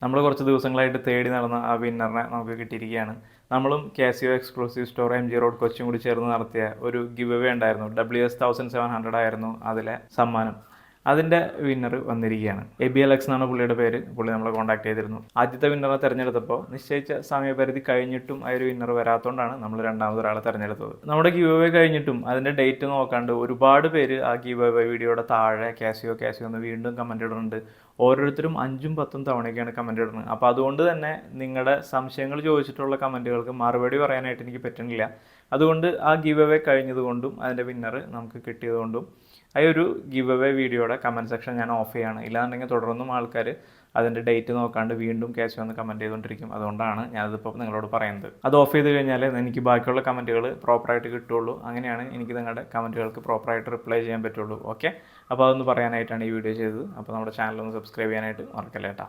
നമ്മൾ കുറച്ച് ദിവസങ്ങളായിട്ട് തേടി നടന്ന ആ വിന്നറിനെ നമുക്ക് കിട്ടിയിരിക്കുകയാണ്. നമ്മളും Casio exclusive store MG road കൊച്ചിയും കൂടി ചേർന്ന് നടത്തിയ ഒരു ഗിവ് അവേ ഉണ്ടായിരുന്നു. WS1700 ആയിരുന്നു അതിലെ സമ്മാനം. അതിൻ്റെ വിന്നർ വന്നിരിക്കുകയാണ്. ABLX എന്നാണ് പുള്ളിയുടെ പേര്. പുള്ളി നമ്മളെ കോൺടാക്ട് ചെയ്തിരുന്നു. ആദ്യത്തെ വിന്നറെ തിരഞ്ഞെടുത്തപ്പോൾ നിശ്ചയിച്ച സമയപരിധി കഴിഞ്ഞിട്ടും ആ ഒരു വിന്നർ വരാത്തതുകൊണ്ടാണ് നമ്മൾ രണ്ടാമത് ഒരാളെ തിരഞ്ഞെടുത്തത്. നമ്മുടെ ഗിവ് അവേ കഴിഞ്ഞിട്ടും അതിൻ്റെ ഡേറ്റ് നോക്കാണ്ട് ഒരുപാട് പേര് ആ ഗിവ് അവേ വീഡിയോയുടെ താഴെ കാസിയോ എന്ന് വീണ്ടും കമൻ്റ് ഇടുന്നുണ്ട്. ഓരോരുത്തരും 5ഉം 10ഉം തവണയൊക്കെയാണ് കമൻ്റ് ഇടുന്നത്. അപ്പോൾ അതുകൊണ്ട് തന്നെ നിങ്ങളുടെ സംശയങ്ങൾ ചോദിച്ചിട്ടുള്ള കമൻറ്റുകൾക്ക് മറുപടി പറയാനായിട്ട് എനിക്ക് പറ്റുന്നില്ല. അതുകൊണ്ട് ആ ഗിവ് അവേ കഴിഞ്ഞതുകൊണ്ടും അതിൻ്റെ വിന്നർ നമുക്ക് കിട്ടിയതുകൊണ്ടും ആ ഒരു ഗിവ് അവേ വീഡിയോയുടെ കമൻറ്റ് സെക്ഷൻ ഞാൻ ഓഫ് ചെയ്യാണ്. ഇല്ലാന്നുണ്ടെങ്കിൽ തുടർന്നും ആൾക്കാർ അതിൻ്റെ ഡേറ്റ് നോക്കാണ്ട് വീണ്ടും കാസിയോ എന്ന് കമൻറ്റ് ചെയ്തുകൊണ്ടിരിക്കും. അതുകൊണ്ടാണ് ഞാനതിപ്പോൾ നിങ്ങളോട് പറയുന്നത്. അത് ഓഫ് ചെയ്ത് കഴിഞ്ഞാൽ എനിക്ക് ബാക്കിയുള്ള കമൻറ്റുകൾ പ്രോപ്പറായിട്ട് കിട്ടുള്ളൂ. അങ്ങനെയാണ് എനിക്ക് നിങ്ങളുടെ കമൻറ്റുകൾക്ക് പ്രോപ്പറായിട്ട് റിപ്ലൈ ചെയ്യാൻ പറ്റുള്ളൂ. ഓക്കെ, അപ്പോൾ അതൊന്ന് പറയാനായിട്ടാണ് ഈ വീഡിയോ ചെയ്തത്. അപ്പോൾ നമ്മുടെ ചാനൽ ഒന്ന് സബ്സ്ക്രൈബ് ചെയ്യാനായിട്ട് മറക്കല്ലേട്ടാ.